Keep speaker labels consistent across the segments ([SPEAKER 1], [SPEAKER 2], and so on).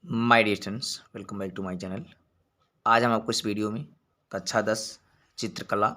[SPEAKER 1] My dear students, welcome back to my channel. आज हम आपको इस वीडियो में कक्षा 10 चित्रकला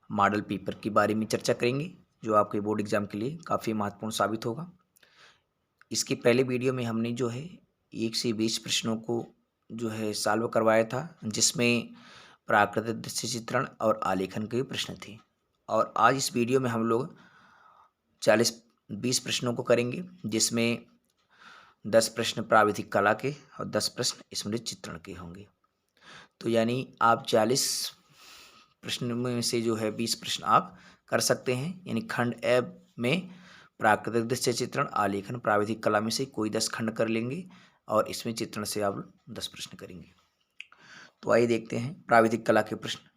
[SPEAKER 1] मॉडल पेपर के बारे में चर्चा करेंगे, जो आपके बोर्ड एग्जाम के लिए काफ़ी महत्वपूर्ण साबित होगा। इसके पहले वीडियो में हमने जो है 1 से 20 प्रश्नों को जो है सॉल्व करवाया था, जिसमें प्राकृतिक दृश्य चित्रण और आलेखन के प्रश्न थे। और आज इस वीडियो में हम लोग 20 प्रश्नों को करेंगे, जिसमें 10 प्रश्न प्राविधिक कला के और 10 प्रश्न स्मृति चित्रण के होंगे। तो यानी आप 40 प्रश्न में से जो है 20 प्रश्न आप कर सकते हैं। यानी खंड ए में प्राकृतिक दृश्य चित्रण आलेखन प्राविधिक कला में से कोई 10 खंड कर लेंगे और इसमें चित्रण से आप 10 प्रश्न करेंगे। तो आइए देखते हैं प्राविधिक कला के प्रश्न।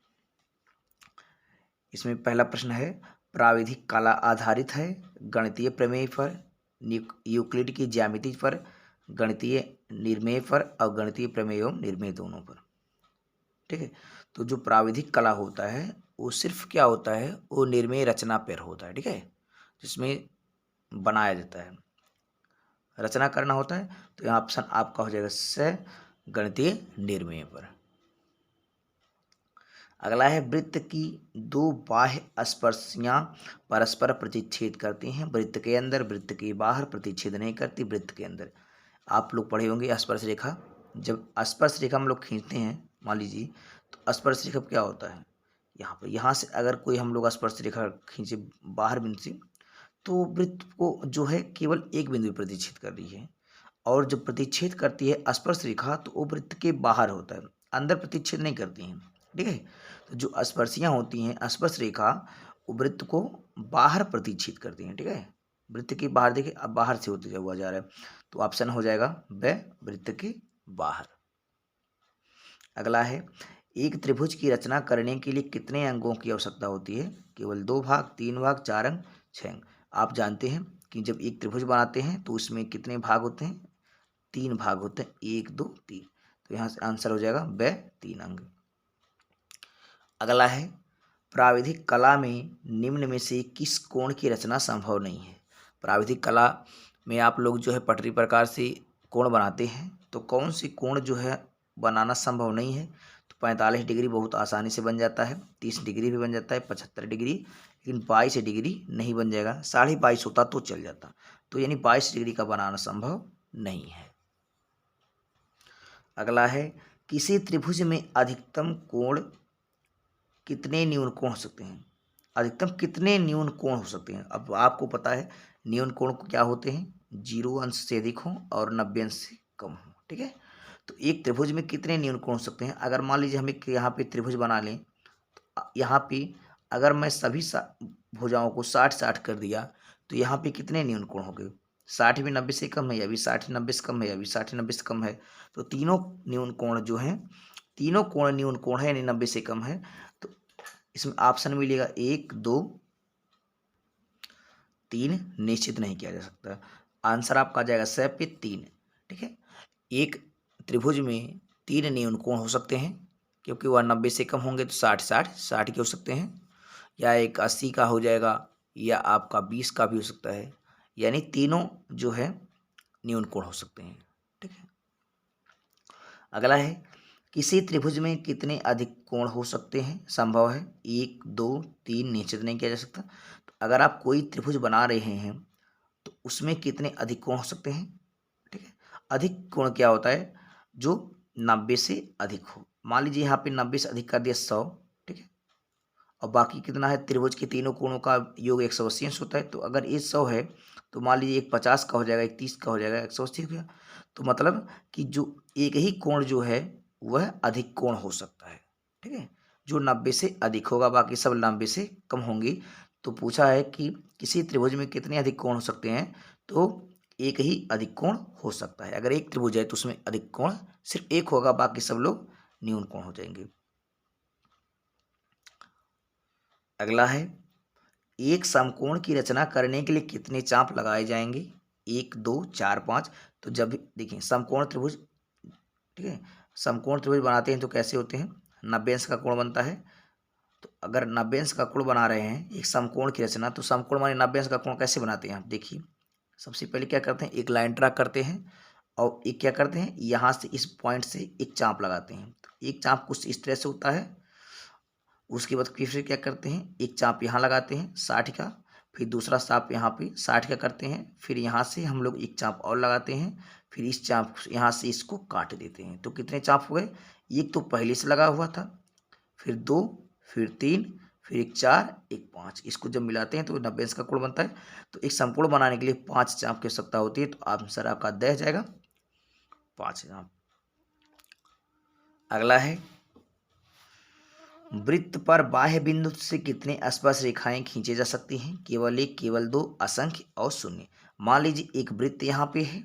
[SPEAKER 1] इसमें पहला प्रश्न है, प्राविधिक कला आधारित है गणितीय प्रमेय पर, यूक्लिड की ज्यामिति पर, गणितीय निर्मेय पर और गणितीय प्रमेय एवं निर्मेय दोनों पर। ठीक है। तो जो प्राविधिक कला होता है वो सिर्फ क्या होता है, वो निर्मेय रचना पर होता है। ठीक है, जिसमें बनाया जाता है, रचना करना होता है। तो यहाँ ऑप्शन आपका हो जाएगा स, गणितीय निर्मेय पर। अगला है, वृत्त की दो बाह्य स्पर्शियां परस्पर प्रतिच्छेद करती हैं। वृत्त के अंदर, वृत्त के बाहर प्रतिच्छेद नहीं करती। वृत्त के अंदर आप लोग पढ़े होंगे स्पर्श रेखा। जब स्पर्श रेखा हम लोग खींचते हैं, मान लीजिए, तो स्पर्श रेखा क्या होता है, यहाँ पर, यहाँ से अगर कोई हम लोग स्पर्श रेखा खींचे बाहर बिंदु से, तो वृत्त को जो है केवल एक बिंदु पर प्रतिच्छेद कर रही है। और जब प्रतिच्छेद करती है स्पर्श रेखा, तो वो वृत्त के बाहर होता है, अंदर प्रतिच्छेद नहीं करती हैं। ठीक है। तो जो स्पर्शियां होती हैं स्पर्श रेखा, वो वृत्त को बाहर प्रतिच्छेद करती हैं। ठीक है, वृत्त के बाहर, देखिए अब बाहर से होते हुआ जा रहा है, तो ऑप्शन हो जाएगा ब, वृत्त के बाहर। अगला है, एक त्रिभुज की रचना करने के लिए कितने अंगों की आवश्यकता होती है? केवल 2 भाग, 3 भाग, 4 अंग, 6 अंग। आप जानते हैं कि जब एक त्रिभुज बनाते हैं तो उसमें कितने भाग होते हैं? 3 भाग होते हैं, 1 2 3। तो यहाँ से आंसर हो जाएगा ब, 3 अंग। अगला है, प्राविधिक कला में निम्न में से किस कोण की रचना संभव नहीं है? प्राविधिक कला में आप लोग जो है पटरी प्रकार से कोण बनाते हैं, तो कौन सी कोण जो है बनाना संभव नहीं है? तो 45 डिग्री बहुत आसानी से बन जाता है, 30 डिग्री भी बन जाता है, 75 डिग्री, लेकिन 22 डिग्री नहीं बन जाएगा। 22.5 होता तो चल जाता, तो यानी 22 डिग्री का बनाना संभव नहीं है। अगला है, किसी त्रिभुज में अधिकतम कोण कितने न्यून कोण हो सकते हैं? अधिकतम कितने न्यून कोण हो सकते हैं? अब आपको पता है न्यून कोण क्या होते हैं, 0 अंश से अधिक हो और 90 अंश से कम हो। ठीक है, तो एक त्रिभुज में कितने न्यून कोण हो सकते हैं? अगर मान लीजिए हम एक यहाँ पे त्रिभुज बना लें, तो यहाँ पे अगर मैं सभी भुजाओं को 60-60 कर दिया, तो यहाँ पे कितने न्यून कोण हो गए? 60 भी 90 से कम है, या भी 60 90 से कम है, या भी 60 90 से कम है। तो तीनों न्यून कोण जो हैं, तीनों कोण न्यून कोण है, यानी 90 से कम है। तो इसमें ऑप्शन मिलेगा 1 2 3, निश्चित नहीं किया जा सकता। आंसर आपका आ जाएगा स पे 3। ठीक है, एक त्रिभुज में 3 न्यून कोण हो सकते हैं, क्योंकि वह 90 से कम होंगे, तो 60 के हो सकते हैं, या एक 80 का हो जाएगा, या आपका 20 का भी हो सकता है। यानी तीनों जो है न्यून कोण हो सकते हैं। ठीक है। अगला है, किसी त्रिभुज में कितने अधिक कोण हो सकते हैं? संभव है 1 2 3, निश्चित नहीं किया जा सकता। तो अगर आप कोई त्रिभुज बना रहे हैं, तो उसमें कितने अधिक कोण हो सकते हैं? ठीक है, अधिक कोण क्या होता है? जो 90 से अधिक हो। मान लीजिए यहाँ पे 90 से अधिक कर दिया 100। ठीक है, और बाकी कितना है? त्रिभुज के तीनों कोणों का योग 180 अंश होता है। तो अगर ये 100 है, तो मान लीजिए एक 50 का हो जाएगा, एक 30 का हो जाएगा, 180 हो गया। तो मतलब कि जो एक ही कोण जो है वह अधिक कोण हो सकता है। ठीक है, जो 90 से अधिक होगा, बाकी सब 90 से कम होंगी। तो पूछा है कि किसी त्रिभुज में कितने अधिक कोण हो सकते हैं, तो एक ही अधिक कोण हो सकता है। अगर एक त्रिभुज है तो उसमें अधिक कोण सिर्फ एक होगा, बाकी सब लोग न्यून कोण हो जाएंगे। अगला है, एक समकोण की रचना करने के लिए कितने चाप लगाए जाएंगे? 1 2 4 5। तो जब भी देखिए समकोण त्रिभुज, ठीक है, समकोण त्रिभुज बनाते हैं तो कैसे होते हैं? 90 अंश का कोण बनता है। तो अगर 90 अंश का कोण बना रहे हैं एक समकोण की रचना, तो समकोण माने 90 अंश का कोण कैसे बनाते हैं? आप देखिए, सबसे पहले क्या करते हैं, एक लाइन ड्रा करते हैं और एक क्या करते हैं, यहाँ से इस पॉइंट से एक चाप लगाते हैं। तो एक चाप कुछ इस तरह से होता है। उसके बाद फिर क्या करते हैं, एक चाप यहाँ लगाते हैं 60 का, फिर दूसरा चाप यहाँ पे 60 का करते हैं, फिर यहाँ से हम लोग एक चाप और लगाते हैं, फिर इस चाप यहाँ से इसको काट देते हैं। तो कितने चाप हो गए, एक तो पहले से लगा हुआ था, फिर 2, फिर 3, फिर एक 4, एक 5। इसको जब मिलाते हैं तो 90 का कोण बनता है। तो एक समकोण बनाने के लिए 5 चाप की आवश्यकता होती है। तो आंसर आपका द जाएगा 5 चाप। अगला है, वृत्त पर बाह्य बिंदु से कितने स्पर्श रेखाएं खींचे जा सकती हैं, केवल एक, केवल दो, असंख्य और शून्य। मान लीजिए एक वृत्त यहाँ पे है,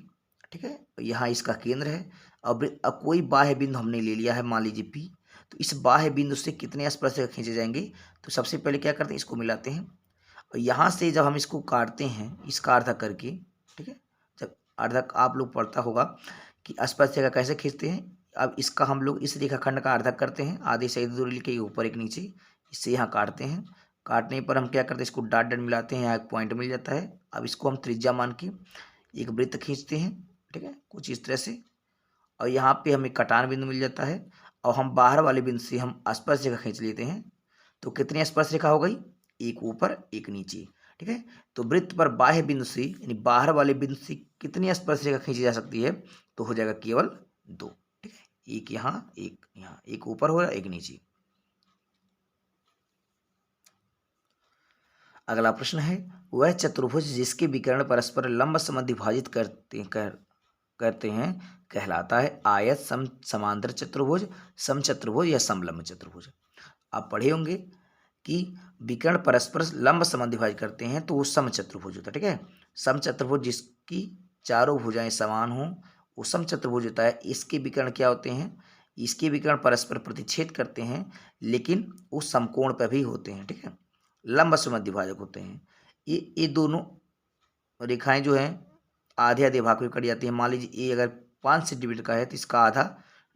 [SPEAKER 1] ठीक है, यहाँ इसका केंद्र है। अब कोई बाह्य बिंदु हमने ले लिया है, मान लीजिए P। तो इस बाह्य बिंदु से कितने स्पर्श रेखा खींचे जाएंगे, तो सबसे पहले क्या करते हैं, इसको मिलाते हैं और यहाँ से जब हम इसको काटते हैं इसका अर्धा करके, ठीक है, जब अर्धा आप लोग पढ़ता होगा कि स्पर्श रेखा कैसे खींचते हैं। अब इसका हम लोग इस रेखाखंड का अर्धा करते हैं, आधी से दूरी लेके ऊपर एक नीचे, इससे यहाँ काटते हैं। काटने पर हम क्या करते हैं, इसको डॉट डॉट मिलाते हैं, यहाँ एक पॉइंट मिल जाता है। अब इसको हम त्रिज्या मान के एक वृत्त खींचते हैं, ठीक है, कुछ इस तरह से। और यहाँ पे हमें कटान बिंदु मिल जाता है और हम बाहर वाले बिंदु से हम स्पर्श रेखा खींच लेते हैं। तो कितनी स्पर्श रेखा हो गई, एक ऊपर एक नीचे, ठीक है। तो वृत्त पर बाह्य बिंदु से यानी बाहर वाले बिंदु से कितनी स्पर्श रेखा खींची जा सकती है, तो हो जाएगा केवल 2, ठीक है, एक यहाँ एक ऊपर हो रहा एक नीचे। अगला प्रश्न है, वह चतुर्भुज जिसके विकर्ण परस्पर लंब समद्विभाजित करते हैं कहलाता है आयत, समांतर चतुर्भुज, समचतुर्भुज या समलंब चतुर्भुज। आप पढ़े होंगे कि विकर्ण परस्पर लंब समद्विभाजित करते हैं तो वो समचतुर्भुज होता है, ठीक है। समचतुर्भुज जिसकी चारों भुजाएं समान हों वो समचतुर्भुज होता है। इसके विकर्ण क्या होते हैं, इसके विकर्ण परस्पर प्रतिच्छेद करते हैं लेकिन वो समकोण पर भी होते हैं, ठीक है, लंब समद्विभाजक होते हैं। ये दोनों रेखाएं जो हैं आधे आधे भाग में कट जाती है। मान लीजिए ये अगर 5 सेंटीमीटर का है तो इसका आधा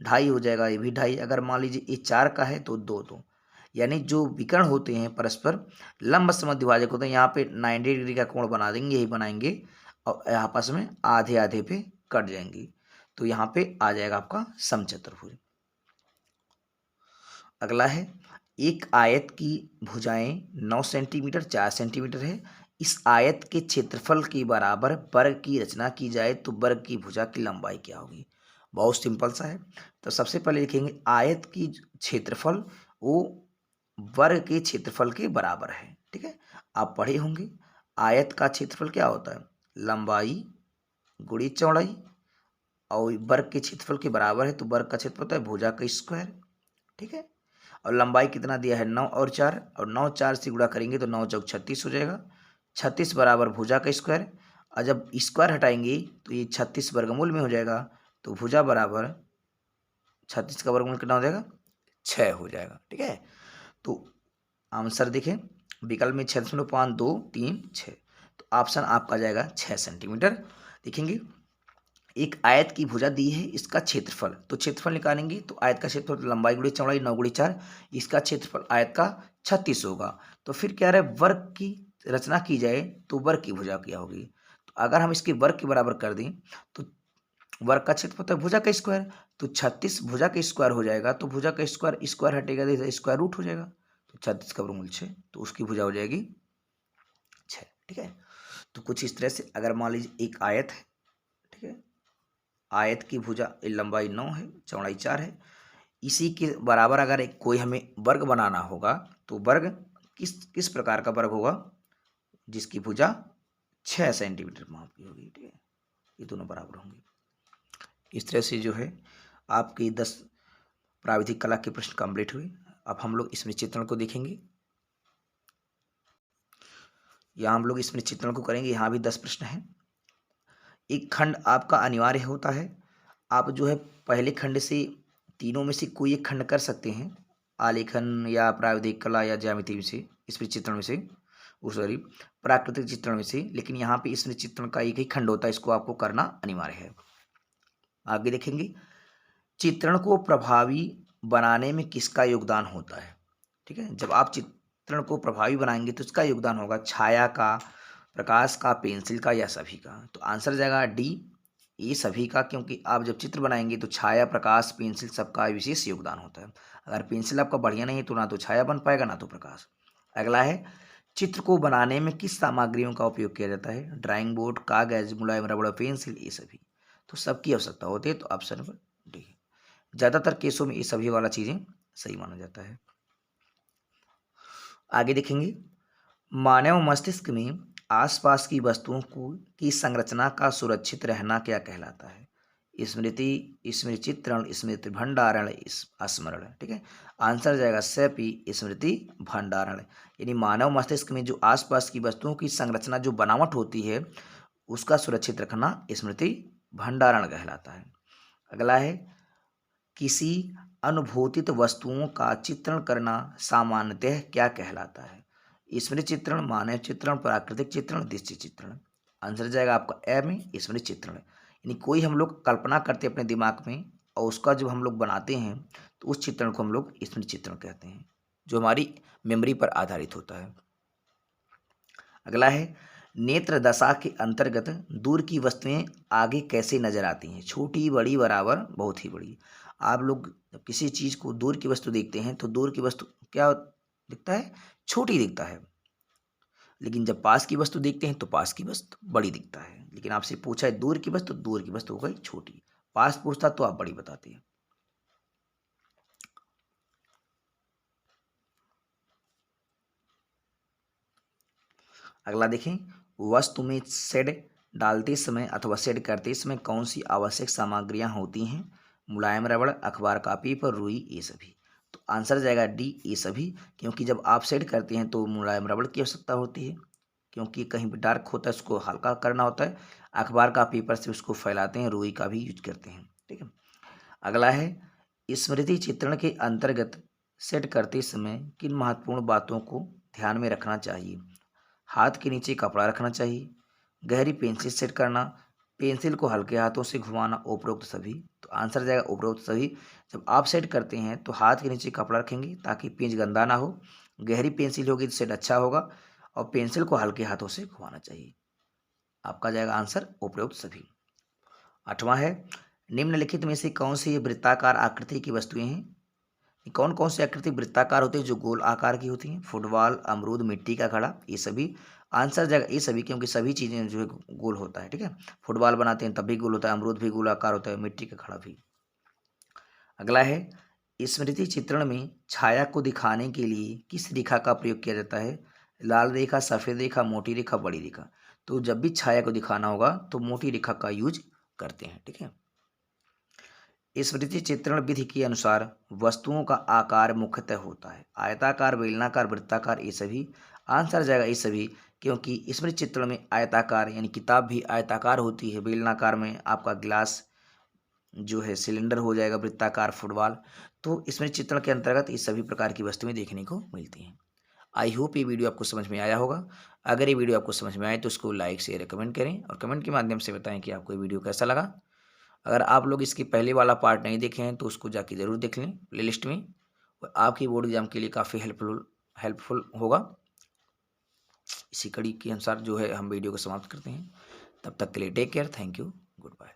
[SPEAKER 1] 2.5 हो जाएगा, ये भी 2.5। अगर मान लीजिए ये 4 का है तो 2, यानी जो विकर्ण होते हैं परस्पर लंब समद्विभाजक होते हैं, यहाँ पे 90 डिग्री का कोण बना देंगे, यही बनाएंगे और आपस में आधे आधे पे कट जाएंगे। तो यहाँ पे आ जाएगा आपका समचतुर्भुज। अगला है, एक आयत की भुजाएं 9 सेंटीमीटर 4 सेंटीमीटर है। इस आयत के क्षेत्रफल के बराबर वर्ग की रचना की जाए तो वर्ग की भुजा की लंबाई क्या होगी। बहुत सिंपल सा है। तो सबसे पहले लिखेंगे आयत की क्षेत्रफल वो वर्ग के क्षेत्रफल के बराबर है, ठीक है। आप पढ़े होंगे आयत का क्षेत्रफल क्या होता है, लंबाई गुणी चौड़ाई, और वर्ग के क्षेत्रफल के बराबर है तो वर्ग का क्षेत्रफल होता है भुजा का स्क्वायर, ठीक है। और लंबाई कितना दिया है 9 और 4, और 9 4 से गुणा करेंगे तो 9 चौक 36 हो जाएगा। 36 बराबर भुजा का स्क्वायर, और जब स्क्वायर हटाएंगे तो ये 36 वर्गमूल में हो जाएगा। तो भुजा बराबर 36 का वर्गमूल कितना हो जाएगा, 6 हो जाएगा, ठीक है। तो आंसर देखें विकल्प में 6.523 तो ऑप्शन आपका जाएगा 6 सेंटीमीटर। देखेंगे एक आयत की भुजा दी है, इसका क्षेत्रफल, तो क्षेत्रफल निकालेंगे तो आयत का क्षेत्रफल तो लंबाई गुणी चौड़ाई 9 गुणी 4, इसका क्षेत्रफल आयत का 36 होगा। तो फिर क्या रहे, वर्ग की रचना की जाए तो वर्ग की भुजा क्या होगी। तो अगर हम इसके वर्ग के बराबर कर दें तो वर्ग का क्षेत्रफल तो भुजा का स्क्वायर, तो 36 भुजा का स्क्वायर हो जाएगा। तो भुजा का स्क्वायर स्क्वायर हटेगा तो स्क्वायर रूट हो जाएगा। तो 36 का वर्गमूल 6, तो उसकी भुजा हो जाएगी 6, ठीक है। तो कुछ इस तरह से अगर मान लीजिए एक आयत है, ठीक है, आयत की भुजा लंबाई 9 है चौड़ाई 4 है, इसी के बराबर अगर एक कोई हमें वर्ग बनाना होगा तो वर्ग किस प्रकार का वर्ग होगा, जिसकी भुजा 6 सेंटीमीटर माप की होगी, ठीक है, ये दोनों बराबर होंगे। इस तरह से जो है आपकी 10 प्राविधिक कला के प्रश्न कंप्लीट हुए। अब हम लोग इसमें चित्रण को देखेंगे, यहाँ हम लोग इसमें चित्रण को करेंगे। यहाँ भी 10 प्रश्न हैं। एक खंड आपका अनिवार्य होता है, आप जो है पहले खंड से तीनों में से कोई एक खंड कर सकते हैं, आलेखन या प्राविधिक कला या ज्यामिति में से, इसमें चित्रण में से, सॉरी प्राकृतिक चित्रण में से। लेकिन यहाँ पे इसमें चित्रण का एक ही खंड होता है, इसको आपको करना अनिवार्य है। आगे देखेंगे चित्रण को प्रभावी बनाने में किसका योगदान होता है, ठीक है। जब आप चित्रण को प्रभावी बनाएंगे तो इसका योगदान होगा छाया का, प्रकाश का, पेंसिल का या सभी का। तो आंसर जाएगा डी, ये सभी का, क्योंकि आप जब चित्र बनाएंगे तो छाया, प्रकाश, पेंसिल सबका विशेष योगदान होता है। अगर पेंसिल आपका बढ़िया नहीं है तो ना तो छाया बन पाएगा ना तो प्रकाश। अगला है, चित्र को बनाने में किस सामग्रियों का उपयोग किया जाता है? ड्राइंग बोर्ड, कागज, मुलायम रबड़, पेंसिल, ये सभी। तो सबकी आवश्यकता होती है, तो ऑप्शन नंबर डी। ज़्यादातर केसों में ये सभी वाला चीज़ें सही माना जाता है। आगे देखेंगे, मानव मस्तिष्क में आसपास की वस्तुओं को की संरचना का सुरक्षित रहना क्या कहलाता है? स्मृति, स्मृति चित्रण, स्मृति भंडारण, स्मरण। ठीक है, आंसर जाएगा सेपी, स्मृति भंडारण। यानी मानव मस्तिष्क में जो आसपास की वस्तुओं की संरचना, जो बनावट होती है, उसका सुरक्षित रखना स्मृति भंडारण कहलाता है। अगला है, किसी अनुभूतित वस्तुओं का चित्रण करना सामान्यतः क्या कहलाता है? स्मृति चित्रण, मानव चित्रण, प्राकृतिक चित्रण, दृश्य चित्रण। आंसर जाएगा आपका ए में, स्मृति चित्रण। यानी कोई हम लोग कल्पना करते हैं अपने दिमाग में और उसका जब हम लोग बनाते हैं तो उस चित्रण को हम लोग स्मृति चित्रण कहते हैं, जो हमारी मेमोरी पर आधारित होता है। अगला है, नेत्र दशा के अंतर्गत दूर की वस्तुएं आगे कैसे नजर आती हैं? छोटी, बड़ी, बराबर, बहुत ही बड़ी। आप लोग जब किसी चीज को दूर की वस्तु देखते हैं तो दूर की वस्तु क्या दिखता है? छोटी दिखता है। लेकिन जब पास की वस्तु देखते हैं तो पास की वस्तु बड़ी दिखता है। लेकिन आपसे पूछा है दूर की वस्तु, दूर की वस्तु हो गई छोटी। पास पूछता तो आप बड़ी बताते हैं। अगला देखें, वस्तु में शेड डालते समय अथवा शेड करते समय कौन सी आवश्यक सामग्रियां होती हैं? मुलायम रबड़, अखबार, कापी पर रुई, ये सभी। तो आंसर जाएगा डी, ये सभी। क्योंकि जब आप शेड करते हैं तो मुलायम रबड़ की आवश्यकता होती है, क्योंकि कहीं भी डार्क होता है उसको हल्का करना होता है। अखबार का पेपर से उसको फैलाते हैं, रुई का भी यूज करते हैं। ठीक है, अगला है, स्मृति चित्रण के अंतर्गत सेट करते समय किन महत्वपूर्ण बातों को ध्यान में रखना चाहिए? हाथ के नीचे कपड़ा रखना चाहिए, गहरी पेंसिल सेट करना, पेंसिल को हल्के हाथों से घुमाना, उपरोक्त सभी। तो आंसर जाएगा उपरोक्त सभी। जब आप सेट करते हैं तो हाथ के नीचे कपड़ा रखेंगे ताकि पेंच गंदा ना हो, गहरी पेंसिल होगी तो सेट अच्छा होगा, और पेंसिल को हल्के हाथों से घुमाना चाहिए। आपका जाएगा आंसर उपरोक्त सभी। आठवां है, निम्नलिखित में से कौन सी वृत्ताकार आकृति की वस्तुएं हैं? कौन कौन सी आकृति वृत्ताकार होती है जो गोल आकार की होती हैं? फुटबॉल, अमरूद, मिट्टी का घड़ा, ये सभी। आंसर जाएगा ये सभी, क्योंकि सभी चीजें जो है गोल होता है। ठीक है, फुटबॉल बनाते हैं तब भी गोल होता है, अमरूद भी गोल आकार होता है, मिट्टी का घड़ा भी। अगला है, स्मृति चित्रण में छाया को दिखाने के लिए किस रेखा का प्रयोग किया जाता है? लाल रेखा, सफेद रेखा, मोटी रेखा, बड़ी रेखा। तो जब भी छाया को दिखाना होगा तो मोटी रेखा का यूज करते हैं। ठीक है, स्मृति चित्रण विधि के अनुसार वस्तुओं का आकार मुख्यतः होता है आयताकार, बेलनाकार, वृत्ताकार, ये सभी। आंसर जाएगा ये सभी, क्योंकि स्मृति चित्रण में आयताकार यानी किताब भी आयताकार होती है, बेलनाकार में आपका गिलास जो है सिलेंडर हो जाएगा, वृत्ताकार फुटबॉल। तो स्मृति चित्रण के अंतर्गत ये सभी प्रकार की वस्तुएं देखने को मिलती हैं। आई होप ये वीडियो आपको समझ में आया होगा। अगर ये वीडियो आपको समझ में आए तो उसको लाइक, शेयर, कमेंट करें और कमेंट के माध्यम से बताएं कि आपको ये वीडियो कैसा लगा। अगर आप लोग इसकी पहले वाला पार्ट नहीं देखे हैं तो उसको जाके ज़रूर देख लें प्लेलिस्ट में, और आपकी बोर्ड एग्जाम के लिए काफ़ी हेल्पफुल होगा। इसी कड़ी के अनुसार जो है हम वीडियो को समाप्त करते हैं। तब तक के लिए take care, thank you, good bye.